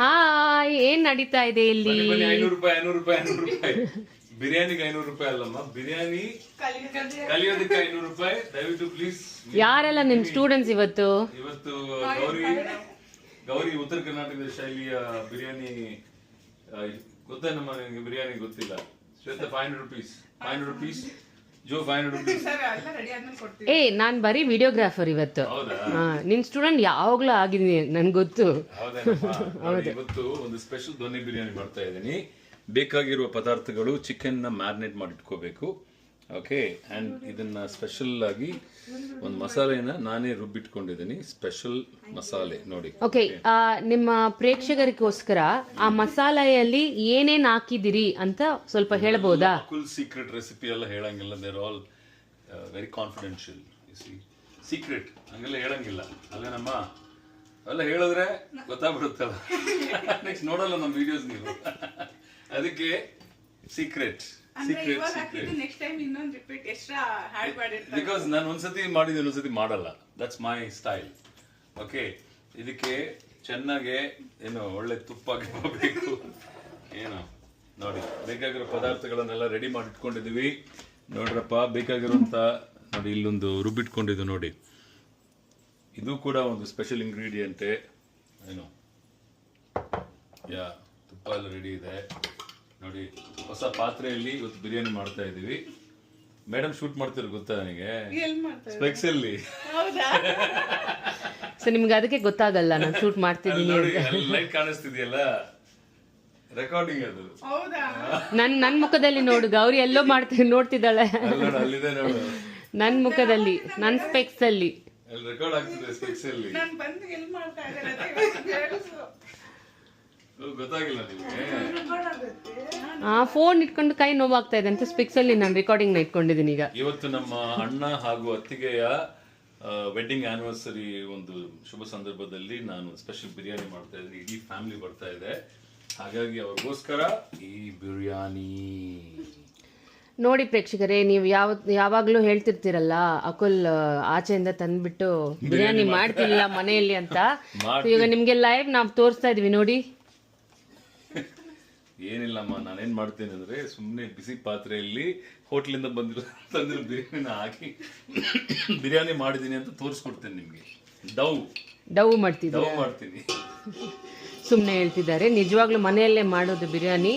Hi, ಏನ್ ನಡೀತಾ ಇದೆ ಇಲ್ಲಿ? ಬನ್ನಿ 500 ರೂಪಾಯಿ 500 ರೂಪಾಯಿ 500 ರೂಪಾಯಿ ಬಿರಿಯಾನಿಗೆ 500 ರೂಪಾಯಿ ಅಲ್ಲಮ್ಮ, ಬಿರಿಯಾನಿ ಕಲಿಯೋದಕ್ಕೆ 500 ರೂಪಾಯಿ. ದಯವಿಟ್ಟು ಪ್ಲೀಸ್. ಯಾರೆಲ್ಲ ನಿಮ್ ಸ್ಟೂಡೆಂಟ್ಸ್ ಇವತ್ತು? ಇವತ್ತು ಗೌರಿ ಉತ್ತರ ಕರ್ನಾಟಕದ ಶೈಲಿಯ ಬಿರಿಯಾನಿ ಗೊತ್ತೇನಮ್ಮ ನಿಮಗೆ? ಬಿರಿಯಾನಿ ಗೊತ್ತಿಲ್ಲ? ಶ್ವೇತಾ 500 ರೂಪೀಸ್ 500 ರೂಪೀಸ್ ಜೋ 500 ರೂಪೀಸ್. ಏ, ನಾನ್ ಬರೀ ವಿಡಿಯೋಗ್ರಾಫರ್ ಇವತ್ತು. ನಿನ್ ಸ್ಟೂಡೆಂಟ್ ಯಾವಾಗ್ಲೂ ಆಗಿದೀನಿ, ನನ್ ಗೊತ್ತು. ಇವತ್ತು ಒಂದು ಸ್ಪೆಷಲ್ ದೊನ್ನೆ ಬಿರಿಯಾನಿ ಮಾಡ್ತಾ ಇದ್ದೀನಿ. ಬೇಕಾಗಿರುವ ಪದಾರ್ಥಗಳು: ಚಿಕನ್ ನ ಮ್ಯಾರಿನೇಟ್ ಮಾಡಿ ಇಟ್ಕೋಬೇಕು. ಓಕೆ, ಅಂಡ್ ಇದನ್ನ ಸ್ಪೆಷಲ್ ಆಗಿ ಒಂದು ಮಸಾಲೆನ ನಾನೇ ರುಬ್ಬಿಟ್ಕೊಂಡಿದ್ದೀನಿ. ಸ್ಪೆಷಲ್ ಮಸಾಲೆ ನೋಡಿ. ಓಕೆ, ನಿಮ್ಮ ಪ್ರೇಕ್ಷಕರಿಗೋಸ್ಕರ ಆ ಮಸಾಲೆಯಲ್ಲಿ ಏನೇನ್ ಹಾಕಿದಿರಿ ಅಂತ ಸ್ವಲ್ಪ ಹೇಳ್ಬೋದಾ? ಫುಲ್ ಸೀಕ್ರೆಟ್ ರೆಸಿಪಿ ಎಲ್ಲ ಹೇಳಂಗಿಲ್ಲ. There all very confidential. Secret ಹಂಗೆಲ್ಲ ಹೇಳಂಗಿಲ್ಲ ಅಲ್ಲೇನಮ್ಮ? ಅವೆಲ್ಲ ಹೇಳಿದ್ರೆ ಗೊತ್ತಾಗ್ಬಿಡುತ್ತಲ್ಲ. ನೆಕ್ಸ್ಟ್ ನೋಡಲ್ಲ ನಮ್ಮ ವಿಡಿಯೋಸ್ ನೀವು. ಅದಕ್ಕೆ ಸೀಕ್ರೆಟ್. ಬಿಕಾಸ್ ನಾನು ಒಂದ್ಸತಿ ಮಾಡಿದ್ದೀನಿ, ಒಂದ್ಸತಿ ಮಾಡಲ್ಲ. That's my style. ಓಕೆ, ಇದಕ್ಕೆ ಚೆನ್ನಾಗೆ ಏನು ಒಳ್ಳೆ ತುಪ್ಪ ಹಾಕಬೇಕು. ಏನು ನೋಡಿ, ಬೇಕಾಗಿರೋ ಪದಾರ್ಥಗಳನ್ನೆಲ್ಲ ರೆಡಿ ಮಾಡಿ ಇಟ್ಕೊಂಡಿದೀವಿ. ನೋಡ್ರಪ್ಪ, ಬೇಕಾಗಿರೋಂಥ ನೋಡಿ, ಇಲ್ಲೊಂದು ರುಬ್ಬಿಟ್ಕೊಂಡಿದ್ದು ನೋಡಿ. ಇದು ಕೂಡ ಒಂದು ಸ್ಪೆಷಲ್ ಇಂಗ್ರೀಡಿಯೆಂಟೇ. ಏನು ತುಪ್ಪ ಎಲ್ಲ ರೆಡಿ ಇದೆ ನೋಡಿ. ಹೊಸ ಪಾತ್ರೆಯಲ್ಲಿ ಇವತ್ತು ಬಿರಿಯಾನಿ ಮಾಡ್ತಾ ಇದೀವಿ. ಮೇಡಮ್ ಶೂಟ್ ಮಾಡ್ತಿರೋ ಗೊತ್ತಾ ನನಗೆ? ಸ್ಪೆಕ್ಸ್ ಅಲ್ಲಿ. ಸೊ ನಿಮ್ಗೆ ಅದಕ್ಕೆ ಗೊತ್ತಾಗಲ್ಲ ನಾನು ಶೂಟ್ ಮಾಡ್ತಿದ್ದೀನಿ. ನೋಡಿ ಲೈಟ್ ಕಾಣಿಸ್ತಿದೆಯಲ್ಲ, ರೆಕಾರ್ಡಿಂಗ್ ಅದು. ನನ್ ಮುಖದಲ್ಲಿ ನೋಡು, ಗೌರಿ ಎಲ್ಲೋ ನೋಡ್ತಿದ್ದಾಳೆ. ಅಲ್ಲಿದೆ ನೋಡು, ನನ್ ಮುಖದಲ್ಲಿ, ನನ್ ಸ್ಪೆಕ್ಸ್ ಅಲ್ಲಿ ರೆಕಾರ್ಡ್ ಆಗ್ತಿದೆ. ಸ್ಪೆಕ್ಸ್ ಅಲ್ಲಿ ಗೊತ್ತಾಗಿಲ್ಲ ನಿಮಗೆ? ಫೋನ್ ಇಟ್ಕೊಂಡು ಕೈ ನೋವಾಗ್ತಾ ಇದೆ ಅಂತ ಸ್ಪೆಕ್ಸ್ ಅಲ್ಲಿ ನಾನು ರೆಕಾರ್ಡಿಂಗ್ ನ ಇಟ್ಕೊಂಡಿದ್ದೀನಿ ಈಗ. ಇವತ್ತು ನಮ್ಮ ಅಣ್ಣ ಹಾಗೂ ಅತ್ತಿಗೆಯ ವೆಡ್ಡಿಂಗ್ ಆನಿವರ್ಸರಿ ಒಂದು ಶುಭ ಸಂದರ್ಭದಲ್ಲಿ ನಾನು ಸ್ಪೆಷಲ್ ಬಿರಿಯಾನಿ ಮಾಡ್ತಾ ಇದ್ದೀನಿ. ಇಡೀ ಫ್ಯಾಮಿಲಿ ಬರ್ತಾ ಇದೆ, ಹಾಗಾಗಿ ಅವ್ರಿಗೋಸ್ಕರ ಈ ಬಿರಿಯಾನಿ. ನೋಡಿ ಪ್ರೇಕ್ಷಕರೇ, ನೀವು ಯಾವಾಗ್ಲೂ ಹೇಳ್ತಿರ್ತೀರಲ್ಲ ಅಕುಲ್ ಆಚೆಯಿಂದ ತಂದ್ಬಿಟ್ಟು ಬಿರಿಯಾನಿ ಮಾಡ್ತಿಲ್ಲ ಮನೆಯಲ್ಲಿ ಅಂತ. ಈಗ ನಿಮ್ಗೆ ಲೈವ್ ನಾವು ತೋರಿಸ್ತಾ ಇದೀವಿ ನೋಡಿ. ಏನಿಲ್ಲಮ್ಮ, ನಾನೇನ್ ಮಾಡ್ತೀನಿ ಅಂದ್ರೆ ಸುಮ್ಮನೆ ಬಿಸಿ ಪಾತ್ರೆಯಲ್ಲಿ ಹೋಟ್ಲಿಂದ ತಂದಿರೋ ಬಿರಿಯಾನಿನ ಹಾಕಿ ಬಿರಿಯಾನಿ ಮಾಡಿದೀನಿ ಅಂತ ತೋರಿಸ್ಕೊಡ್ತೇನೆ ನಿಮ್ಗೆ. ಡವ್ ಮಾಡ್ತೀನಿ. ಸುಮ್ಮನೆ ಹೇಳ್ತಿದ್ದಾರೆ, ನಿಜವಾಗ್ಲೂ ಮನೆಯಲ್ಲೇ ಮಾಡೋದು ಬಿರಿಯಾನಿ.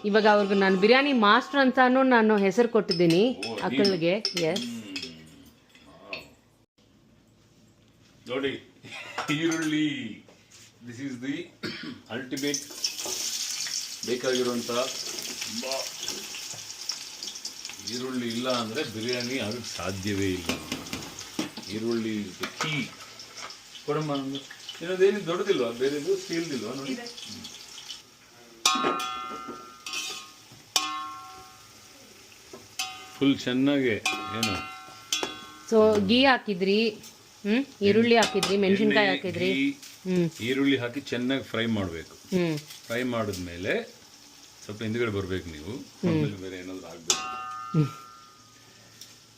ಇವಾಗ ಅವ್ರಿಗೆ ನಾನು ಬಿರಿಯಾನಿ ಮಾಸ್ಟರ್ ಅಂತಾನು ನಾನು ಹೆಸರು ಕೊಟ್ಟಿದ್ದೀನಿ ಅಕ್ಕಲ್ಗೆ. ಎಸ್ ನೋಡಿ, ಈರುಳ್ಳಿ. This is the ultimate. ಬೇಕಾಗಿರುವಂತ ಈರುಳ್ಳಿ ಇಲ್ಲ ಅಂದ್ರೆ ಬಿರಿಯಾನಿ ಆಗಕ್ಕೆ ಸಾಧ್ಯವೇ ಇಲ್ಲ. ಈರುಳ್ಳಿ ಕೀ. ಕೊಡಮ್ಮ, ಇನ್ನೊಂದೇನು ದೊಡ್ಡದಿಲ್ವಾ? ಬೇರೆದು ಸ್ಟೀಲ್ದಿಲ್ವಾ? ನೋಡಿ, ಫುಲ್ ಚೆನ್ನಾಗಿ ಏನು. ಸೊ ಗೀ ಹಾಕಿದ್ರಿ, ಈರುಳ್ಳಿ ಹಾಕಿದ್ರಿ, ಮೆಣಸಿನ್ಕಾಯಿ ಹಾಕಿದ್ರಿ. ಈರುಳ್ಳಿ ಹಾಕಿ ಚೆನ್ನಾಗಿ ಫ್ರೈ ಮಾಡಬೇಕು. ಫ್ರೈ ಮಾಡಿದ್ಮೇಲೆ ಸ್ವಲ್ಪ ಹಿಂದ್ಗಡೆ ಬರ್ಬೇಕು ನೀವು. ಆಮೇಲೆ ಬೇರೆ ಏನಾದ್ರು ಆಗ್ಬೇಕು.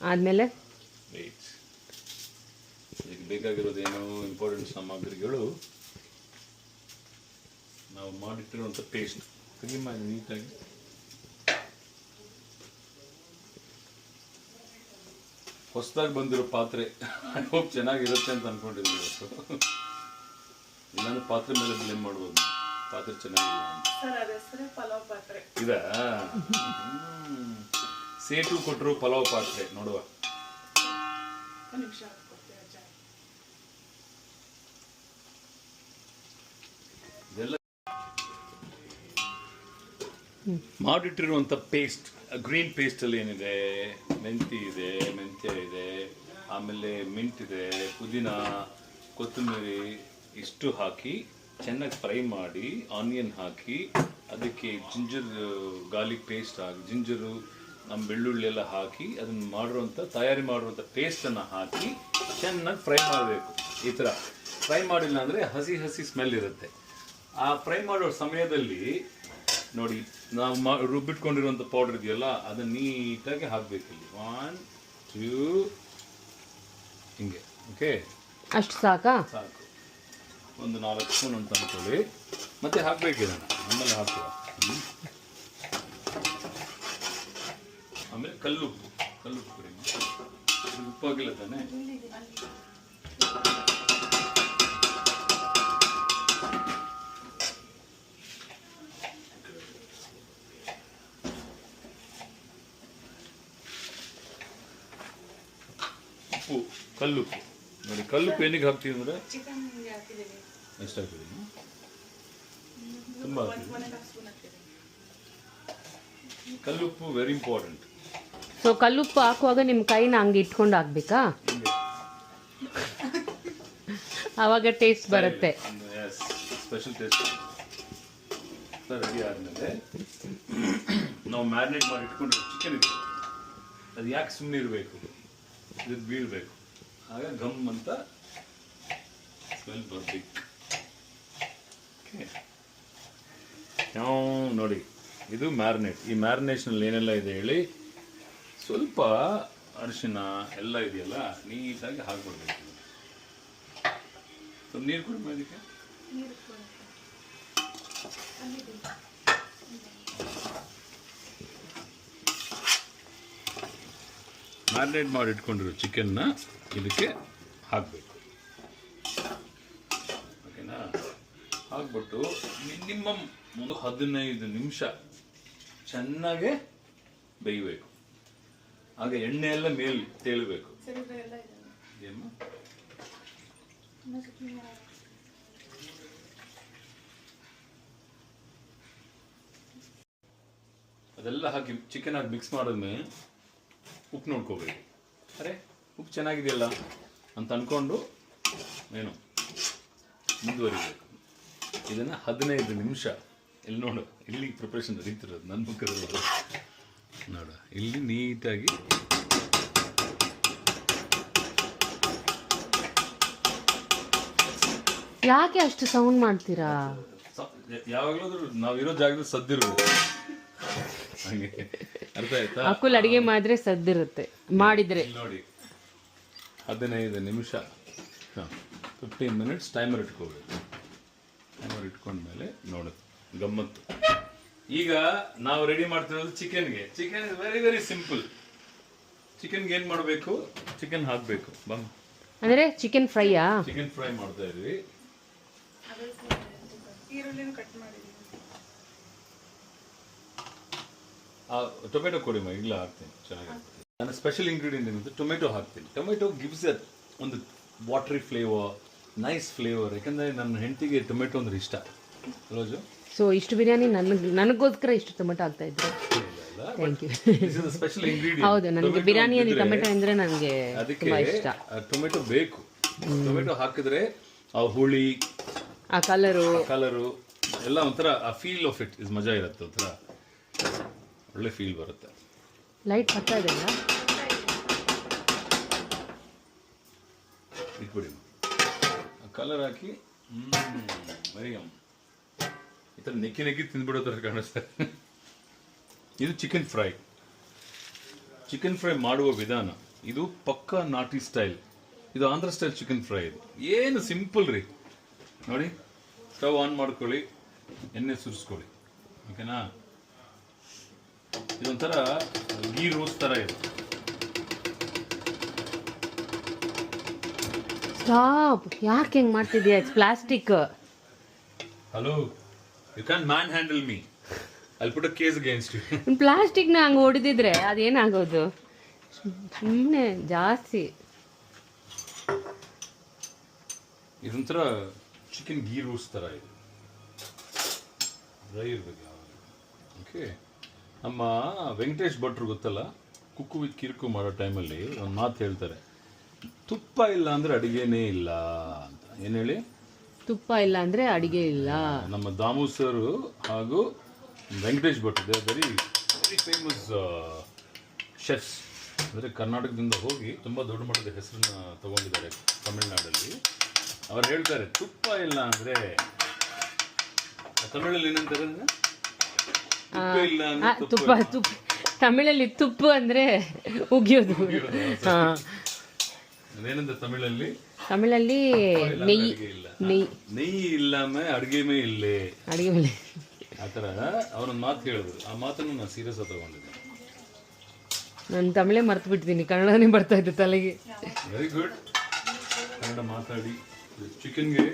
ಆದ್ಮೇಲೆ ಇದಕ್ಕೆ ಬೇಕಾಗಿರೋದೇನು ಇಂಪಾರ್ಟೆಂಟ್ ಸಾಮಗ್ರಿಗಳು, ನಾವು ಮಾಡಿಟ್ಟಿರುವಂತ ಪೇಸ್ಟ್ ನೀಟಾಗಿ ಹೊಸದಾಗಿ ಬಂದಿರೋ ಪಾತ್ರೆ. ಐ ಹೋಪ್ ಚೆನ್ನಾಗಿರುತ್ತೆ ಅಂತ ಅನ್ಕೊಂಡಿದ್ದೀನಿ ಇವತ್ತು. ನಾನು ಪಾತ್ರೆ ಮೇಲೆ ಬ್ಲೇಮ್ ಮಾಡ್ಬೋದು, ಪಾತ್ರೆ ಚೆನ್ನಾಗಿಲ್ಲ ಅಂತ. ಇದಾ ಸೇಟು ಕೊಟ್ಟರು ಪಲಾವ್ ಪಾತ್ರೆ ನೋಡುವ. ಇದೆಲ್ಲ ಮಾಡಿಟ್ಟಿರುವಂತ ಪೇಸ್ಟ್. ಗ್ರೀನ್ ಪೇಸ್ಟ್ ಅಲ್ಲಿ ಏನಿದೆ? ಮೆಂತ್ಯ ಇದೆ, ಆಮೇಲೆ ಮಿಂಟ್ ಇದೆ, ಪುದೀನ, ಕೊತ್ತಂಬರಿ ಇಷ್ಟು ಹಾಕಿ ಚೆನ್ನಾಗಿ ಫ್ರೈ ಮಾಡಿ, ಆನಿಯನ್ ಹಾಕಿ, ಅದಕ್ಕೆ ಜಿಂಜರ್ ಗಾರ್ಲಿಕ್ ಪೇಸ್ಟ್ ಹಾಕಿ, ಜಿಂಜರು ನಮ್ಮ ಬೆಳ್ಳುಳ್ಳಿ ಎಲ್ಲ ಹಾಕಿ ಅದನ್ನು ತಯಾರಿ ಮಾಡಿರುವಂಥ ಪೇಸ್ಟನ್ನು ಹಾಕಿ ಚೆನ್ನಾಗಿ ಫ್ರೈ ಮಾಡಬೇಕು. ಈ ಥರ ಫ್ರೈ ಮಾಡಿಲ್ಲ ಅಂದರೆ ಹಸಿ ಸ್ಮೆಲ್ ಇರುತ್ತೆ. ಆ ಫ್ರೈ ಮಾಡೋ ಸಮಯದಲ್ಲಿ ನೋಡಿ, ನಾವು ರುಬ್ಬಿಟ್ಕೊಂಡಿರುವಂಥ ಪೌಡರ್ ಇದೆಯಲ್ಲ, ಅದನ್ನು ನೀಟಾಗಿ ಹಾಕಬೇಕಿಲ್ಲಿ. 1 2 ಹಿಂಗೆ. ಓಕೆ, ಅಷ್ಟು ಸಾಕು. ಒಂದು 4 ಸ್ಪೂನ್ ಅಂತ ಅನ್ಕೊಳ್ಳಿ. ಮತ್ತೆ ಹಾಕಬೇಕು ಇದನ್ನು, ಆಮೇಲೆ ಹಾಕುವ. ಆಮೇಲೆ ಕಲ್ಲುಪ್ಪು ಕೊಡಿ. ಇದು ಉಪ್ಪಾಗಿಲ್ಲ ತಾನೆ? ಉಪ್ಪು, ಕಲ್ಲುಪ್ಪು ನೋಡಿ. ಕಲ್ಲುಪ್ಪು ಏನಿಗೆ ಹಾಕ್ತೀವಿ ಅಂದರೆ ಎಷ್ಟು ಹಾಕಿದ್ದೀನಿ? ತುಂಬ ಕಲ್ಲುಪ್ಪು ವೆರಿ ಇಂಪಾರ್ಟೆಂಟ್. ಸೊ ಕಲ್ಲುಪ್ಪು ಹಾಕುವಾಗ ನಿಮ್ಮ ಕೈನ ಹಂಗೆ ಇಟ್ಕೊಂಡು ಹಾಕ್ಬೇಕಾ? ಆವಾಗ ಟೇಸ್ಟ್ ಬರುತ್ತೆ. Special taste. ರೆಡಿ ಆದಮೇಲೆ ನಾವು ಮ್ಯಾರಿನೇಟ್ ಮಾಡಿ ಇಟ್ಕೊಂಡಿರೋ ಚಿಕನ್ ಇದೆ, ಅದು ಯಾಕೆ ಸುಮ್ಮನೆ ಇರಬೇಕು, ಇದು ಬೀಳಬೇಕು, ಆಗ ಗಮ್ ಅಂತ ಸ್ಮೆಲ್ ಬರಬೇಕು. ನೋಡಿ, ಇದು ಮ್ಯಾರಿನೇಟ್. ಈ ಮ್ಯಾರಿನೇಷನಲ್ಲಿ ಏನೆಲ್ಲ ಇದೆ ಹೇಳಿ. ಸ್ವಲ್ಪ ಅರಿಶಿನ ಎಲ್ಲ ಇದೆಯಲ್ಲ, ನೀಟಾಗಿ ಹಾಕ್ಬಿಡ್ಬೇಕು. ಸ್ವಲ್ಪ ನೀರು ಕೊಡಿ ಅದಕ್ಕೆ. ಮ್ಯಾರಿನೇಟ್ ಮಾಡಿ ಇಟ್ಕೊಂಡಿರೋ ಚಿಕನ್ನ ಇದಕ್ಕೆ ಹಾಕಬೇಕು. ಓಕೆನಾ? ಹಾಕ್ಬಿಟ್ಟು ಮಿನಿಮಮ್ ಒಂದು 15 ನಿಮಿಷ ಚೆನ್ನಾಗೆ ಬೇಯಬೇಕು. ಆಗ ಎಣ್ಣೆ ಎಲ್ಲ ಮೇಲೆ ತೇಳಬೇಕು. ಅದೆಲ್ಲ ಹಾಕಿ ಚಿಕನ್ ಹಾಕಿ ಮಿಕ್ಸ್ ಮಾಡಿದ್ಮೇಲೆ ಉಪ್ಪು ನೋಡ್ಕೋಬೇಕು. ಅರೆ ಉಪ್ಪು ಚೆನ್ನಾಗಿದೆಯಲ್ಲ ಅಂತ ಅಂದ್ಕೊಂಡು ಏನು ಮುಂದುವರಿಬೇಕು. ಇದನ್ನು 15 ನಿಮಿಷ ಇಲ್ಲಿ ನೋಡು, ಇಲ್ಲಿ ಪ್ರಿಪ್ರೇಷನ್ ನಡೀತಿರೋದು ನನ್ನ ಮುಖದಲ್ಲಿ ನೋಡು. ಇಲ್ಲಿ ನೀಟಾಗಿ ಯಾಕೆ ಅಷ್ಟು ಸೌಂಡ್ ಮಾಡ್ತೀರಾ? ಯಾವಾಗಲೂ ನಾವಿರೋ ಜಾಗದಲ್ಲಿ ಸದ್ದಿರ್ಬೇಕು. ಹಾಗೆ ಅರ್ಥ ಆಯ್ತಾ? ಅಕುಲ್ ಅಡಿಗೆ ಮಾಡಿದ್ರೆ ಸದ್ದಿರುತ್ತೆ ಮಾಡಿದ್ರೆ. ನೋಡಿ 15 ನಿಮಿಷ 15 ಮಿನಿಟ್ಸ್ ಟೈಮರ್ ಇಟ್ಕೋಬೇಕು. ಟೈಮರ್ ಇಟ್ಕೊಂಡ್ಮೇಲೆ ನೋಡು ಗಮ್ಮತ್ತು. ಈಗ ನಾವು ರೆಡಿ ಮಾಡ್ತಿರೋದು ಚಿಕನ್ಗೆ. Chicken is very very simple. ಚಿಕನ್ಗೆ ಏನು ಮಾಡಬೇಕು? ಚಿಕನ್ ಹಾಕಬೇಕು. ಬಮ್ ಅಂದರೆ ಚಿಕನ್ ಫ್ರೈಯಾ? ಚಿಕನ್ ಫ್ರೈ ಮಾಡ್ತಾ ಇದ್ವಿ. ಟೊಮೆಟೊ ಕೊಡಿ ಮಾ, ಈಗಲೇ ಹಾಕ್ತೀನಿ. ಚೆನ್ನಾಗಿ ನನ್ನ ಸ್ಪೆಷಲ್ ಇಂಗ್ರೀಡಿಯೆಂಟ್ ಏನಂದ್ರೆ ಟೊಮೆಟೊ ಹಾಕ್ತೀನಿ. ಟೊಮೆಟೊ ಗಿವ್ಸ್ ಅ ಒಂದು ವಾಟ್ರಿ ಫ್ಲೇವರ್, ನೈಸ್ ಫ್ಲೇವರ್. ಯಾಕಂದರೆ ನನ್ನ ಹೆಂಡತಿಗೆ ಟೊಮೆಟೊ ಅಂದ್ರೆ ಇಷ್ಟ. ರೋಜು, ಸೊ ಇಷ್ಟು ಬಿರಿಯಾನಿ ನನಗೋಸ್ಕರ ಇಷ್ಟು ಟೊಮೆಟೊ ಹಾಕ್ತಾ ಇದ್ರು. Thank you. Special ingredient. ಹೌದು, ನನಗೆ ಬಿರಿಯಾನಿಯಲ್ಲಿ ಟೊಮೆಟೊ ಅಂದರೆ ನನಗೆ ತುಂಬಾ ಇಷ್ಟ. ಟೊಮೆಟೊ ಬೇಕು. ಟೊಮೆಟೊ ಹಾಕಿದ್ರೆ ಆ ಹುಳಿ, ಆ ಕಲರು ಎಲ್ಲ ಒಂಥರ ಆ ಫೀಲ್ ಆಫ್ ಇಟ್ ಇಸ್ ಮಜಾ ಇರುತ್ತೆ. ಒಂಥರ ಒಳ್ಳೆ ಫೀಲ್ ಬರುತ್ತೆ. ಲೈಟ್ ಬರ್ತಾ ಇದೆಯಲ್ಲ, ಇಟ್ಬಿಡಿ. ಕಲರ್ ಹಾಕಿ ಮರಿಯಮ್ ಈ ಥರ ನೆಕ್ಕಿ ತಿಂದ್ಬಿಡೋ ಥರ ಕಾಣಿಸ್ತಾರೆ. ಇದು ಚಿಕನ್ ಫ್ರೈ. ಚಿಕನ್ ಫ್ರೈ ಮಾಡುವ ವಿಧಾನ ಇದು ಪಕ್ಕಾ ನಾಟಿ ಸ್ಟೈಲ್. ಇದು ಆಂಧ್ರ ಸ್ಟೈಲ್ ಚಿಕನ್ ಫ್ರೈ. ಇದು ಏನು ಸಿಂಪಲ್ ರೀ. ನೋಡಿ, ಸ್ಟವ್ ಆನ್ ಮಾಡ್ಕೊಳ್ಳಿ, ಎಣ್ಣೆ ಸುರಿಸ್ಕೊಳ್ಳಿ. ಓಕೆನಾ? ಇದೊಂಥರ ಗೀ ರೋಸ್ಟ್ ಥರ ಇದೆ. ಸ್ಟಾಪ್. ಯಾಕೆ ಹೆಂಗೆ ಮಾಡ್ತಿದ್ಯಾ? It's plastic. Hello, you can manhandle me. I'll put a case against you. ಪ್ಲಾಸ್ಟಿಕ್ನ ಹಂಗೆ ಹೊಡೆದಿದ್ರೆ ಅದೇನಾಗೋದು? ಸುಮ್ಮನೆ ಜಾಸ್ತಿ. ಇದೊಂಥರ ಚಿಕನ್ ಗೀ ರೋಸ್ಟ್ ಥರ ಇದೆ. ಡ್ರೈ ಇರಬೇಕು ಯಾವಾಗ. ಓಕೆ, ನಮ್ಮ ವೆಂಕಟೇಶ್ ಭಟ್ರು ಗೊತ್ತಲ್ಲ, ಕುಕ್ಕು ವಿತ್ ಕಿರುಕು ಮಾಡೋ ಟೈಮಲ್ಲಿ ಒಂದು ಮಾತು ಹೇಳ್ತಾರೆ, ತುಪ್ಪ ಇಲ್ಲ ಅಂದರೆ ಅಡುಗೆನೇ ಇಲ್ಲ ಅಂತ. ಏನು ಹೇಳಿ? ತುಪ್ಪ ಇಲ್ಲ ಅಂದರೆ ಅಡುಗೆ ಇಲ್ಲ. ನಮ್ಮ ದಾಮು ಸರ್ ಹಾಗೂ Venkatesh Bhat they very very famous chefs. ಅಂದರೆ ಕರ್ನಾಟಕದಿಂದ ಹೋಗಿ ತುಂಬ ದೊಡ್ಡ ಮಟ್ಟದ ಹೆಸರನ್ನ ತಗೊಂಡಿದ್ದಾರೆ ತಮಿಳ್ನಾಡಲ್ಲಿ. ಅವ್ರು ಹೇಳ್ತಾರೆ, ತುಪ್ಪ ಇಲ್ಲ ಅಂದರೆ ತಮಿಳಲ್ಲಿ ಏನಂತಾರೆ ಅಂದರೆ ತುಪ್ಪ ಇಲ್ಲ ಅಂದರೆ ತುಪ್ಪ. ತಮಿಳಲ್ಲಿ ತುಪ್ಪು ಅಂದರೆ ಉಗಿಯೋದು. ಅದೇನಂತ ತಮಿಳಲ್ಲಿ ತಮಿಳಲ್ಲಿ ನೆಯ್ಯಿ ಅಡುಗೆ ಇಲ್ಲ, ನೆಯ್ಯಿ ನೆಯ್ಯಿ ಇಲ್ಲಮೆ ಅಡುಗೆಮೇ ಇಲ್ಲೇ ಅಡುಗೆ ಮೇಲೆ ಆ ಥರ ಅವರೊಂದು ಮಾತು ಹೇಳಿದ್ರು. ಆ ಮಾತನ್ನು ನಾನು ಸೀರಿಯಸ್ ಆಗಿ ತಗೊಂಡಿದ್ದೆ. ನಾನು ತಮಿಳೇ ಮರ್ತು ಬಿಟ್ಟಿದ್ದೀನಿ, ಕನ್ನಡನೇ ಬರ್ತಾ ಇತ್ತು ತಲೆಗೆ. Very good. ಕನ್ನಡ ಮಾತಾಡಿ. ಚಿಕನ್ಗೆ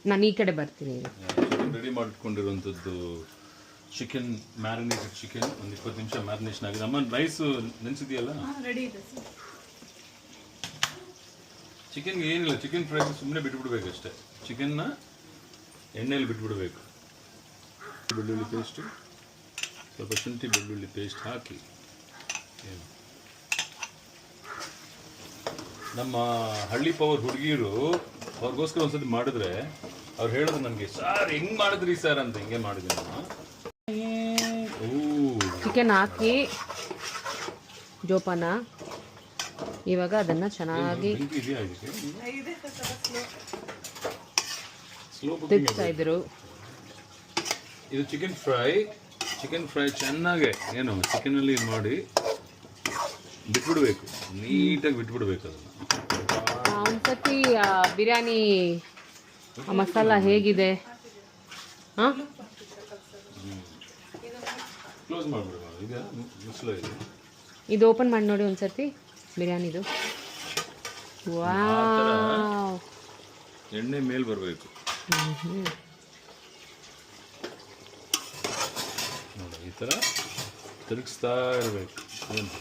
ನಾನು ಈ ಕಡೆ ಬರ್ತೀನಿ ಈಗ. ಚಿಕನ್ ರೆಡಿ ಮಾಡಿಟ್ಕೊಂಡಿರುವಂಥದ್ದು ಚಿಕನ್ ಮ್ಯಾರಿನೇಟೆಡ್ ಚಿಕನ್ ಒಂದು 20 ನಿಮಿಷ ಮ್ಯಾರಿನೇಷನ್ ಆಗಿದೆ. ಅಮ್ಮ ರೈಸ್ ನೆನೆಸಿದೆಯಲ್ಲ? ಚಿಕನ್ಗೆ ಏನಿಲ್ಲ, ಚಿಕನ್ ಫ್ರೈ ಸುಮ್ಮನೆ ಬಿಟ್ಬಿಡ್ಬೇಕು ಅಷ್ಟೇ. ಚಿಕನ್ನ ಎಣ್ಣೆಯಲ್ಲಿ ಬಿಟ್ಬಿಡ್ಬೇಕು. ಬೆಳ್ಳುಳ್ಳಿ ಪೇಸ್ಟು, ಸ್ವಲ್ಪ ಶುಂಠಿ ಬೆಳ್ಳುಳ್ಳಿ ಪೇಸ್ಟ್ ಹಾಕಿ ನಮ್ಮ ಹಳ್ಳಿ ಪವರ್ ಹುಡುಗಿರು ಅವ್ರಿಗೋಸ್ಕರ ಒಂದ್ಸತಿ ಮಾಡಿದ್ರೆ ಅವ್ರು ಹೇಳಿದ್ರು ನನಗೆ, ಸರ್ ಹೆಂಗ್ ಮಾಡಿದ್ರಿ ಸರ್ ಅಂತ. ಹಿಂಗೆ ಮಾಡಿದ್ದೀನಿ ನಾನು. ಚಿಕನ್ ಹಾಕಿ ಜೋಪಾನ. ಇವಾಗ ಅದನ್ನು ಚೆನ್ನಾಗಿ ತಿರ್ಗ್ತಾ ಇದ್ರು. ಇದು ಚಿಕನ್ ಫ್ರೈ ಚೆನ್ನಾಗೆ ಏನು ಚಿಕನಲ್ಲಿ ಇದು ಮಾಡಿ ಬಿಟ್ಬಿಡ್ಬೇಕು, ನೀಟಾಗಿ ಬಿಟ್ಬಿಡ್ಬೇಕು ಅದನ್ನು. ಒಂದ್ಸತಿ ಬಿರಿಯಾನಿ ಮಸಾಲ ಹೇಗಿದೆ? ಹಾಂ, ಕ್ಲೋಸ್ ಮಾಡಿಬಿಡುವ. ಈಗ ಮುಚ್ಚಲ ಇದೆ, ಇದು ಓಪನ್ ಮಾಡಿ ನೋಡಿ ಒಂದ್ಸತಿ ಬಿರಿಯಾನಿದು. ವಾವ್, ಎಣ್ಣೆ ಮೇಲೆ ಬರಬೇಕು ನೋಡಿ. ಈ ಥರ ತಿರುಗಿಸ್ತಾ ಇರಬೇಕು. ಏನು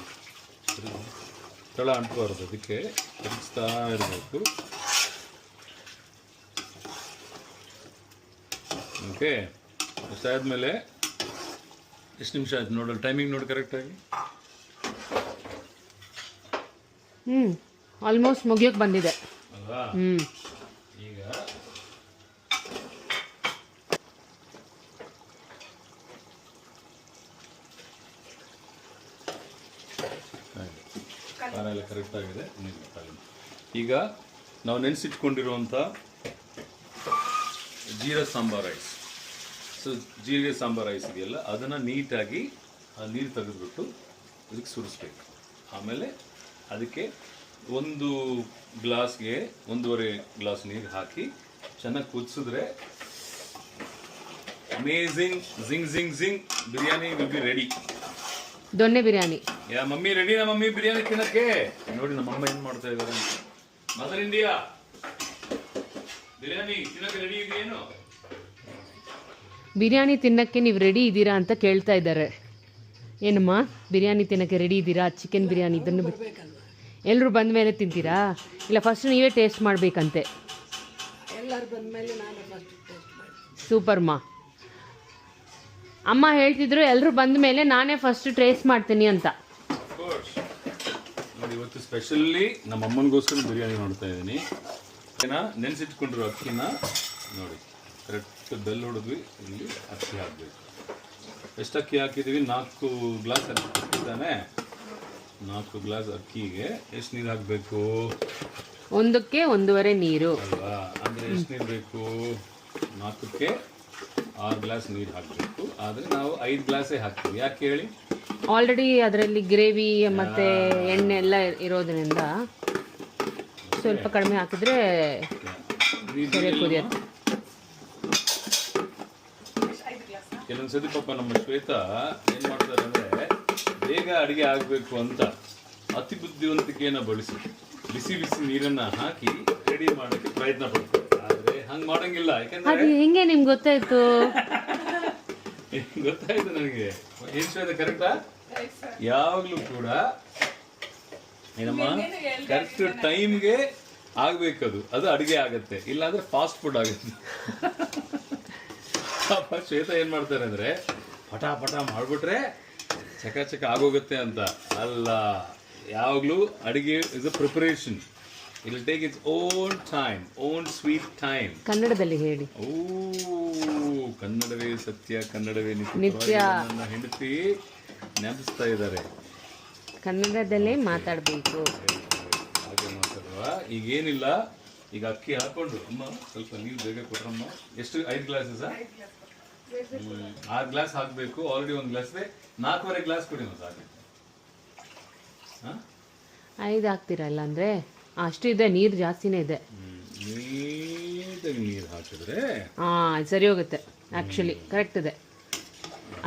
ತಳ ಅಂಟಬಾರ್ದು, ಅದಕ್ಕೆ ತಿರುಗಿಸ್ತಾ ಇರಬೇಕು. ಓಕೆ, ಅಷ್ಟಾದ್ಮೇಲೆ ಎಷ್ಟು ನಿಮಿಷ ಆಯ್ತು ನೋಡಲ್ಲ, ಟೈಮಿಂಗ್ ನೋಡಿ ಕರೆಕ್ಟಾಗಿ. ಆಲ್ಮೋಸ್ಟ್ ಮುಗಿಯೋಕೆ ಬಂದಿದೆ ಅಲ್ವಾ? ಈಗ ಖಾರ ಎಲ್ಲ ಕರೆಕ್ಟ್ ಆಗಿದೆ. ಈಗ ನಾವು ನೆನೆಸಿಟ್ಕೊಂಡಿರುವಂಥ ಜೀರಾ ಸಾಂಬಾರ್ ರೈಸ್, ಸೊ ಜೀರಿಗೆ ಸಾಂಬಾರ್ ರೈಸ್ ಇದೆಯಲ್ಲ, ಅದನ್ನು ನೀಟಾಗಿ ಆ ನೀರು ತೆಗೆದುಬಿಟ್ಟು ಇದಕ್ಕೆ ಸುರಿಸ್ಬೇಕು. ಆಮೇಲೆ ಅದಕ್ಕೆ 1 ಗ್ಲಾಸ್ಗೆ 1.5 ಗ್ಲಾಸ್ ನೀರು ಹಾಕಿ ಚೆನ್ನಾಗಿ ಕುದಿಸಿದ್ರೆ ಅಮೇಝಿಂಗ್ ಜಿಂಗ್ ಜಿಂಗ್ ಜಿಂಗ್ ಬಿರಿಯಾನಿ ವಿಲ್ ಬಿ ರೆಡಿ. ದೊಣ್ಣೆ ಬಿರಿಯಾನಿ. Yeah mummy ready? ನಮ್ಮ ಮಮ್ಮಿ ಬಿರಿಯಾನಿ ತಿನ್ನಕ್ಕೆ ನೋಡಿ. ನಮ್ಮ ಅಮ್ಮ ಏನು ಮಾಡ್ತಾ ಇದ್ದಾರೆ. ಮದರ್ ಇಂಡಿಯಾ ಬಿರಿಯಾನಿ ತಿನ್ನಕ್ಕೆ ರೆಡಿ ಇದೆಯೇನು? ಬಿರಿಯಾನಿ ತಿನ್ನಕ್ಕೆ ನೀವು ರೆಡಿ ಇದ್ದೀರಾ ಅಂತ ಕೇಳ್ತಾ ಇದ್ದಾರೆ. ಏನಮ್ಮ ಬಿರಿಯಾನಿ ತಿನ್ನಕ್ಕೆ ರೆಡಿ ಇದ್ದೀರಾ? ಚಿಕನ್ ಬಿರಿಯಾನಿ ಇದನ್ನು ಎಲ್ಲರೂ ಬಂದ ಮೇಲೆ ತಿಂತೀರಾ? ಇಲ್ಲ ಫಸ್ಟ್ ನೀವೇ ಟೇಸ್ಟ್ ಮಾಡಬೇಕಂತೆ. ಸೂಪರ್ಮ. ಅಮ್ಮ ಹೇಳ್ತಿದ್ರು ಎಲ್ಲರೂ ಬಂದ ಮೇಲೆ ನಾನೇ ಫಸ್ಟ್ ಟೇಸ್ಟ್ ಮಾಡ್ತೀನಿ ಅಂತ. ನೋಡಿ, ಇವತ್ತು ಸ್ಪೆಷಲಿ ನಮ್ಮ ಅಮ್ಮನಿಗೋಸ್ಕರ ಬಿರಿಯಾನಿ ಮಾಡ್ತಾ ಇದ್ದೀನಿ. ನೆನೆಸಿಟ್ಕೊಂಡಿರೋ ಅಕ್ಕಿನ ನೋಡಿ ಕರೆಕ್ಟ್ ಬೆಲ್ ಹೊಡೆದ್ವಿ. ಇಲ್ಲಿ ಅಕ್ಕಿ ಹಾಕಬೇಕು. ಎಷ್ಟು ಅಕ್ಕಿ ಹಾಕಿದ್ದೀವಿ? 4 ಗ್ಲಾಸ್ ಅಕ್ಕಿ ಹಾಕಿದ್ದಾನೆ. 4 ಗ್ಲಾಸ್ ಅಕ್ಕಿಗೆ ಎಷ್ಟು ನೀರು ಹಾಕಬೇಕು? 1ಕ್ಕೆ 1.5 ನೀರು ಅಲ್ವಾ? ಅಂದರೆ ಎಷ್ಟು ನೀರು ಬೇಕು? 4ಕ್ಕೆ 6 ಗ್ಲಾಸ್ ನೀರು ಹಾಕಬೇಕು. ಆದರೆ ನಾವು 5 ಗ್ಲಾಸೇ ಹಾಕ್ತೀವಿ. ಯಾಕೆ ಹೇಳಿ? ಆಲ್ರೆಡಿ ಅದರಲ್ಲಿ ಗ್ರೇವಿ ಮತ್ತು ಎಣ್ಣೆ ಎಲ್ಲ ಇರೋದ್ರಿಂದ ಸ್ವಲ್ಪ ಕಡಿಮೆ ಹಾಕಿದ್ರೆ ಸರಿಯಾಗಿ ಕುದಿಯುತ್ತೆ. ಕೆಲವೊಂದ್ಸತಿ ಪಾಪ ನಮ್ಮ ಶ್ವೇತಾ ಏನು ಮಾಡ್ತಾರೆ ಅಂದರೆ, ಬೇಗ ಅಡುಗೆ ಆಗಬೇಕು ಅಂತ ಅತಿ ಬುದ್ಧಿವಂತಿಕೆಯನ್ನು ಬಳಸಿ ಬಿಸಿ ಬಿಸಿ ನೀರನ್ನು ಹಾಕಿ ರೆಡಿ ಮಾಡೋಕ್ಕೆ ಪ್ರಯತ್ನ ಪಡ್ತಾರೆ. ಆದರೆ ಹಂಗೆ ಮಾಡೋಂಗಿಲ್ಲ. ಯಾಕಂದ್ರೆ ಅದು ಹೆಂಗೆ ನಿಮ್ಗೆ ಗೊತ್ತಾಯ್ತು? ಗೊತ್ತಾಯ್ತು ನನಗೆ. ಏನು ಶ್ವೇತಾ ಕರೆಕ್ಟಾ? ಯಾವಾಗಲೂ ಕೂಡ ಏನಮ್ಮ ಕರೆಕ್ಟ್ ಟೈಮ್ಗೆ ಆಗ್ಬೇಕದು. ಅದು ಅಡುಗೆ ಆಗತ್ತೆ, ಇಲ್ಲಾಂದ್ರೆ ಫಾಸ್ಟ್ ಫುಡ್ ಆಗುತ್ತೆ. ಪಾಪ ಶ್ವೇತಾ ಏನು ಮಾಡ್ತಾರೆ ಅಂದರೆ ಪಟ ಪಟ ಮಾಡಿಬಿಟ್ರೆ ಚಕ ಚಕ ಆಗೋಗುತ್ತೆ ಅಂತ ಅಲ್ಲ. ಯಾವಾಗಲೂ ಅಡುಗೆ is a preparation. It will take its own time, own sweet time. ಕನ್ನಡದಲ್ಲಿ ಹೇಳಿ. ಓ, ಕನ್ನಡವೇ ಸತ್ಯ, ಕನ್ನಡವೇ ನಿತ್ಯ. ನನ್ನ ಹೆಂಡತಿ ನೆನಪಿಸ್ತಾ ಇದ್ದಾರೆ. ಕನ್ನಡದಲ್ಲೇ ಮಾತಾಡಬೇಕು. ಹಾಗೆ ಮಾತಾಡುವ. ಈಗೇನಿಲ್ಲ, ಈಗ ಅಕ್ಕಿ ಹಾಕೊಂಡು ಅಮ್ಮ ಸ್ವಲ್ಪ ನೀರು ಬೇಗ ಕೊಟ್ರಮ್ಮ. ಎಷ್ಟು? 5 ಗ್ಲಾಸ್ 6 ಗ್ಲಾಸ್ ಹಾಕಬೇಕು. ಆಲ್ರೆಡಿ 1 ಗ್ಲಾಸ್ ಇದೆ. 4.5 ಗ್ಲಾಸ್ ಕೊಡಿ ಮತ್ತೆ. ಹಾಗೆ 5 ಹಾಕ್ತೀರಲ್ಲ ಅಂದರೆ ಅಷ್ಟು ಇದೆ, ನೀರು ಜಾಸ್ತಿನೇ ಇದೆ. ನೀಟಾಗಿ ನೀರು ಹಾಕಿದ್ರೆ ಸರಿ ಹೋಗುತ್ತೆ. ಆ್ಯಕ್ಚುಲಿ ಕರೆಕ್ಟ್ ಇದೆ.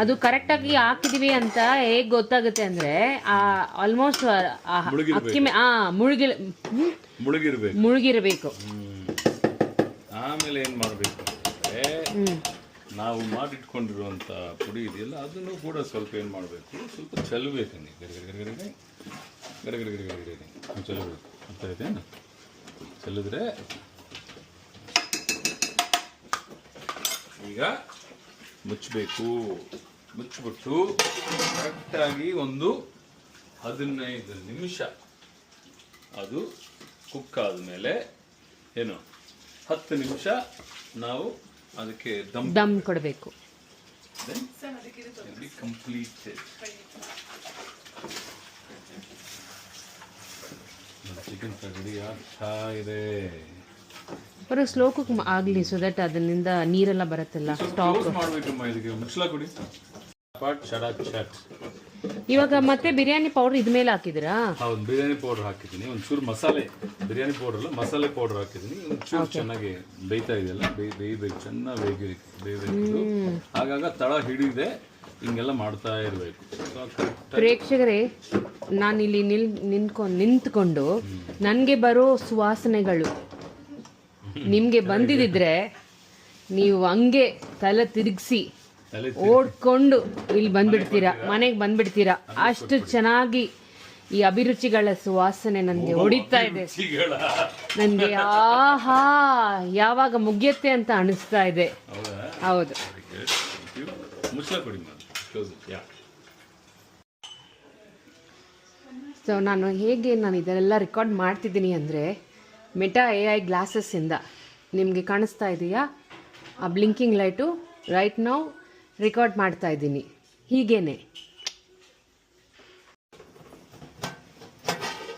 ಅದು ಕರೆಕ್ಟಾಗಿ ಹಾಕಿದೀವಿ ಅಂತ ಹೇಗೆ ಗೊತ್ತಾಗುತ್ತೆ ಅಂದರೆ ಆಲ್ಮೋಸ್ಟ್ ಅಕ್ಕಿ ಮುಳುಗಿರಬೇಕು. ಆಮೇಲೆ ಏನು ಮಾಡಬೇಕು ಅಂದರೆ ನಾವು ಮಾಡಿಟ್ಕೊಂಡಿರುವಂಥ ಪುಡಿ ಇದೆಯಲ್ಲ ಅದನ್ನು ಕೂಡ ಸ್ವಲ್ಪ ಏನು ಮಾಡಬೇಕು, ಸ್ವಲ್ಪ ಚೆಲ್ಲಬೇಕು. ಗರಗರಗರಗರಗರಗರಗರಗರಗರಗರ ಚೆಲ್ಲಬೇಕು. ಅರ್ಥ ಆಯ್ತೇನು? ಚೆಲ್ಲಿದ್ರೆ ಈಗ ಮುಚ್ಚಬೇಕು. ಮುಚ್ಚಿಬಿಟ್ಟು ಕರೆಕ್ಟಾಗಿ ಒಂದು 15 ನಿಮಿಷ ಅದು ಕುಕ್ ಆದಮೇಲೆ ಏನು 10 ನಿಮಿಷ ನಾವು ಅದಕ್ಕೆ ದಮ್ ಕೊಡಬೇಕು. ಕಂಪ್ಲೀಟೆಡ್. ಚಿಕನ್ ರೆಡಿ ಆಗ್ತಾ ಇದೆ. ಬರೋ ಸ್ಲೋ ಕುಕ್ ಆಗಲಿ, ಸೊ ದಟ್ ಅದರಿಂದ ನೀರೆಲ್ಲ ಬರುತ್ತಲ್ಲ, ಸ್ಟಾಕ್ ಮಾಡಬೇಕಮ್ಮ. ಇದಕ್ಕೆ ಮುಚ್ಚಲ ಕೊಡಿ. ಇವಾಗ ಮತ್ತೆ ಬಿರಿಯಾನಿ ಪೌಡರ್ ಇದ್ಮೇಲೆ ಹಾಕಿದಿರಾ? ಹೌದು, ಬಿರಿಯಾನಿ ಪೌಡರ್ ಹಾಕಿದ್ದೀನಿ. ಒಂಚೂರು ಮಸಾಲೆ, ಬಿರಿಯಾನಿ ಪೌಡರ್ ಅಲ್ಲ ಮಸಾಲೆ ಪೌಡರ್ ಹಾಕಿದ್ದೀನಿ. ಒಂಚೂರು ಚೆನ್ನಾಗಿ ಬೇಯ್ತಾ ಇದೆಯಲ್ಲ, ಬೇಯಬೇಕು, ಚೆನ್ನಾಗಿ ಬೇಯಬೇಕು. ಆಗಾಗ ತಳ ಹಿಡಿದೆ ಹಿಂಗೆಲ್ಲ ಮಾಡ್ತಾ ಇರಬೇಕು. ಪ್ರೇಕ್ಷಕರೇ, ನಾನಿಲ್ಲಿ ನಿಂತ್ಕೊಂಡು ನನಗೆ ಬರೋ ಸುವಾಸನೆಗಳು ನಿಮಗೆ ಬಂದಿದ್ರೆ ನೀವು ಹಂಗೆ ತಲೆ ತಿರುಗಿಸಿ ಓಡ್ಕೊಂಡು ಇಲ್ಲಿ ಬಂದ್ಬಿಡ್ತೀರಾ, ಮನೆಗೆ ಬಂದ್ಬಿಡ್ತೀರಾ. ಅಷ್ಟು ಚೆನ್ನಾಗಿ ಈ ಅಭಿರುಚಿಗಳ ಸುವಾಸನೆ ನನಗೆ ಹೊಡಿತಾ ಇದೆ. ನನಗೆ ಆಹಾ ಯಾವಾಗ ಮುಗಿಯುತ್ತೆ ಅಂತ ಅನಿಸ್ತಾ ಇದೆ. ಹೌದು. ಸೊ ನಾನು ಇದೆಲ್ಲ ರೆಕಾರ್ಡ್ ಮಾಡ್ತಿದ್ದೀನಿ ಅಂದರೆ ಮೆಟಾ AI ಗ್ಲಾಸಸ್ಸಿಂದ ನಿಮಗೆ ಕಾಣಿಸ್ತಾ ಇದೆಯಾ ಆ ಬ್ಲಿಂಕಿಂಗ್ ಲೈಟು? ರೈಟ್ ನಾವು ರೆಕಾರ್ಡ್ ಮಾಡ್ತಾ ಇದ್ದೀನಿ ಹೀಗೇನೆ.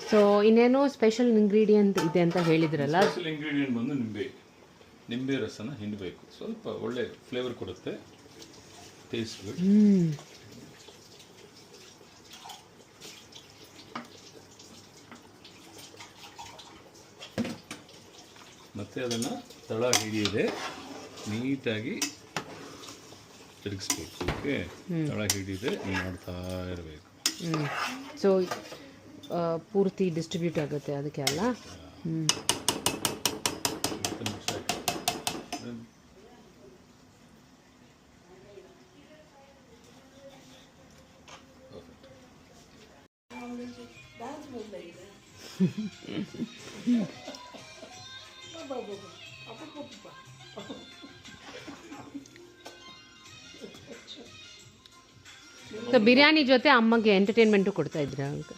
ಸೊ ಇನ್ನೇನೋ ಸ್ಪೆಷಲ್ ಇಂಗ್ರೀಡಿಯೆಂಟ್ ಇದೆ ಅಂತ ಹೇಳಿದ್ರಲ್ಲ? ಸ್ಪೆಷಲ್ ಇಂಗ್ರೀಡಿಯೆಂಟ್ ಬಂದು ನಿಂಬೆ ರಸನ ಹಿಂಡಬೇಕು. ಸ್ವಲ್ಪ ಒಳ್ಳೆ ಫ್ಲೇವರ್ ಕೊಡುತ್ತೆ, ಟೇಸ್ಟ್. ಮತ್ತೆ ಅದನ್ನು ತಳ ಹಿಡಿಯದೆ ನೀಟಾಗಿ ತಿರುಗಿಸ್ಬೇಕು. ಓಕೆ, ತಳ ಹಿಡಿದೆ ಮಾಡ್ತಾ ಇರಬೇಕು. ಸೊ ಪೂರ್ತಿ ಡಿಸ್ಟ್ರಿಬ್ಯೂಟ್ ಆಗುತ್ತೆ ಅದಕ್ಕೆ ಅಲ್ಲ? ಸೊ ಬಿರಿಯಾನಿ ಜೊತೆ ಅಮ್ಮಗೆ ಎಂಟರ್ಟೈನ್ಮೆಂಟು ಕೊಡ್ತಾ ಇದ್ರ ಅಂತ?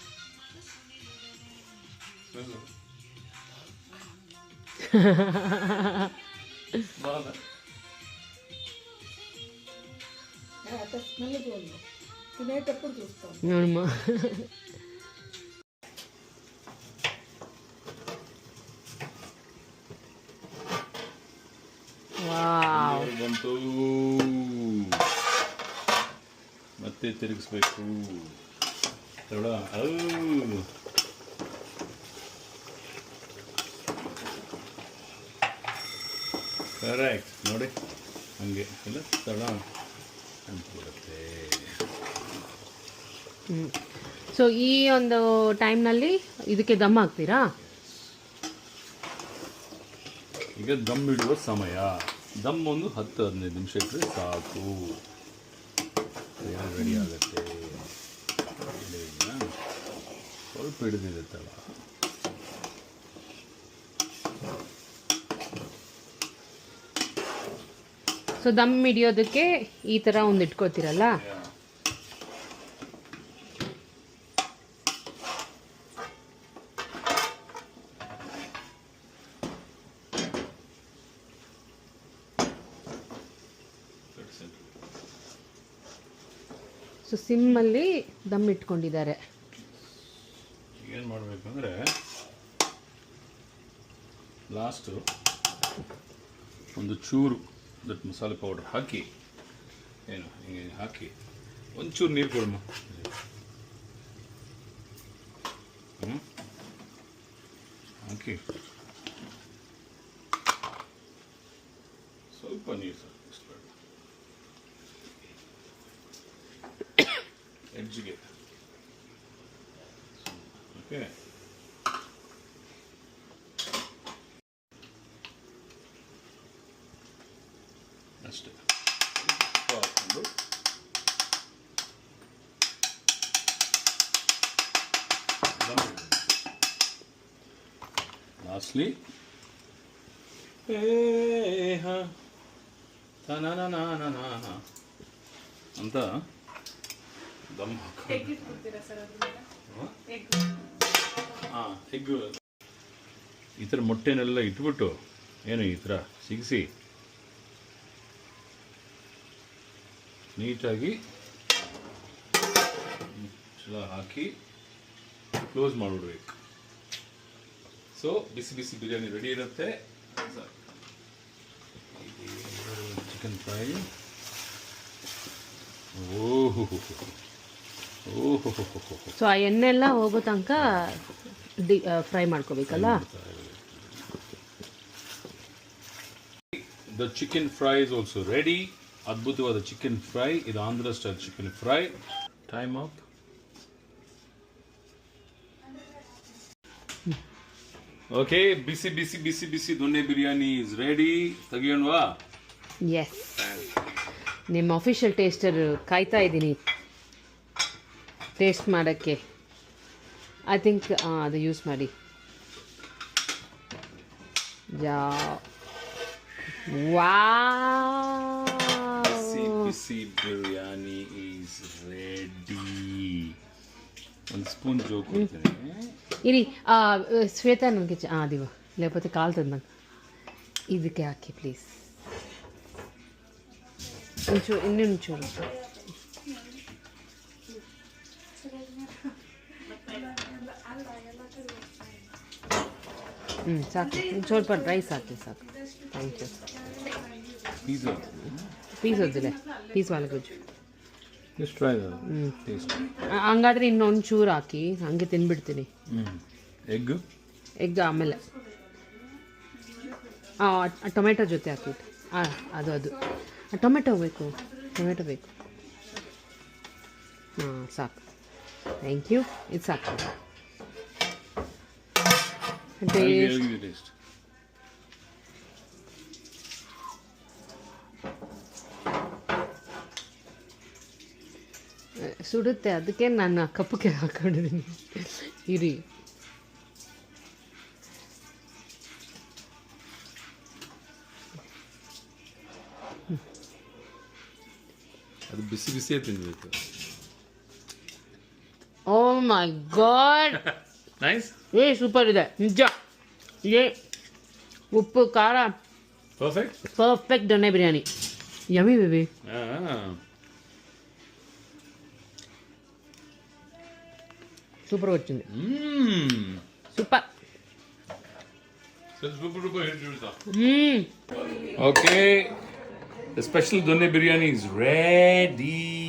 ನೋಡಮ್ಮ, ಬಂತು. ಮತ್ತೆ ತಿರುಗಿಸ್ಬೇಕು ತಳ. ಕರೆಕ್ಟ್ ನೋಡಿ, ಹಂಗೆ ಇಲ್ಲ ತಳ ಅಂಟ್ಬಿಡುತ್ತೆ. ಸೊ ಈ ಒಂದು ಟೈಮ್ನಲ್ಲಿ ಇದಕ್ಕೆ ದಮ್ ಹಾಕ್ತೀರಾ? ಈಗ ದಮ್ ಇಡುವ ಸಮಯ. ದಮ್ ಒಂದು 10-15 ನಿಮಿಷ ಇಟ್ಟರೆ ಸಾಕು, ರೆಡಿ ಆಗುತ್ತೆ. ಸ್ವಲ್ಪ ಹಿಡಿದಿದೆ ತಳ. ಸೊ ದಮ್ ಹಿಡಿಯೋದಕ್ಕೆ ಈ ಥರ ಒಂದು ಇಟ್ಕೋತೀರಲ್ಲ? ಸೊ ಸಿಮ್ಮಲ್ಲಿ ದಮ್ ಇಟ್ಕೊಂಡಿದ್ದಾರೆ. ಏನು ಮಾಡಬೇಕಂದ್ರೆ ಲಾಸ್ಟು ಒಂದು ಚೂರು ದಟ್ ಮಸಾಲೆ ಪೌಡರ್ ಹಾಕಿ, ಏನು ಹಿಂಗೆ ಹಾಕಿ ಒಂಚೂರು ನೀರು ಕೊಡಮ್ಮ. ಹಾಕಿ ಸ್ವಲ್ಪ ನೀರು ಸಾಕು, ಇಷ್ಟು ಬೇಡ. ಎಡ್ಜ್ಗೆ ಓಕೆ. ಅಷ್ಟೇ ಹಾಕೊಂಡು ಲಾಸ್ಟ್ಲಿ ಅಂತ ದಮ್ ಹಾಕಿ ಎಗ್ ಈ ಥರ ಮೊಟ್ಟೆನೆಲ್ಲ ಇಟ್ಬಿಟ್ಟು ಏನು ಈ ಥರ ಸಿಗಿಸಿ ನೀಟಾಗಿ ಹಾಕಿ ಕ್ಲೋಸ್ ಮಾಡಿಬಿಡ್ಬೇಕು. ಸೊ ಬಿಸಿ ಬಿಸಿ ಬಿರಿಯಾನಿ ರೆಡಿ ಇರುತ್ತೆ. Chicken fry. ಓಹೋ ಓಹೋ. ಸೊ ಆ ಎಣ್ಣೆ ಎಲ್ಲ ಹೋಗೋ ತನಕ ಫ್ರೈ ಮಾಡ್ಕೋಬೇಕಲ್ಲ. The chicken fry is also ready. ಅದ್ಭುತವಾದ ಚಿಕನ್ ಫ್ರೈ. ಇದು Andhra style chicken fry. Time up. Okay, ಬಿಸಿ ಬಿಸಿ ಬಿಸಿ ಬಿಸಿ ದೊನ್ನೆ ಬಿರಿಯಾನಿ ಇಸ್ ರೆಡಿ. ತೆಗಿಯೋಣವಾ? ಎಸ್, ನಿಮ್ಮ ಅಫಿಷಿಯಲ್ ಟೇಸ್ಟರ್ ಕಾಯ್ತಾ ಇದ್ದೀನಿ ಟೇಸ್ಟ್ ಮಾಡೋಕ್ಕೆ. ಐ ಥಿಂಕ್ ಅದು ಯೂಸ್ ಮಾಡಿ. ಬಿಸಿ ಬಿಸಿ ಬಿರಿಯಾನಿ ಈಸ್ ರೆಡಿ. ಒಂದು ಸ್ಪೂನ್ ಜೋಕ್ ಕೊಡ್ತೀನಿ. ಇರಿ, ಶ್ವೇತಾ ನನಗೆ ದಿವ లేకపోతే కాలుతుంది నాకు. ಇದಕ್ಕೆ ಹಾಕಿ ಪ್ಲೀಸ್. ಇನ್ನೊಂದು ಚೂರು. ಸಾಕು, ಸ್ವಲ್ಪ ರೈಸ್ ಹಾಕಿ ಸಾಕು. Thank you. ಪೀಸ್ ವದ್ದಿಲ್ಲ, ಪೀಸ್ ವಾಲಗುಜ್ಜು. ಹಂಗಾದ್ರೆ ಇನ್ನೊಂದು ಚೂರು ಹಾಕಿ, ಹಂಗೆ ತಿನ್ಬಿಡ್ತೀನಿ. ಎಗ್ ಆಮೇಲೆ ಟೊಮೆಟೊ ಜೊತೆ ಹಾಕಿಟ್ಟು. ಅದು ಟೊಮೆಟೊ ಬೇಕು. ಹಾಂ ಸಾಕು. Thank you. ಇದು ಸಾಕು. ಸುಡುತ್ತೆ, ಅದಕ್ಕೆ ನಾನು ಕಪ್ಪಕ್ಕೆ ಹಾಕೊಂಡಿದ್ದೀನಿ. ಇರಿ, ಅದು ಬಿಸಿ ಬಿಸಿಯೇ ತಿನ್ಬೇಕು. Oh my god, nice. Super ಇದೆ ನಿಜ. ಉಪ್ಪು ಖಾರ ಪರ್ಫೆಕ್ಟ್ ದೊನ್ನೆ ಬಿರಿಯಾನಿ. Yummy baby. సూపర్ వచ్చింది. Super. Okay, the special donne biryani is ready.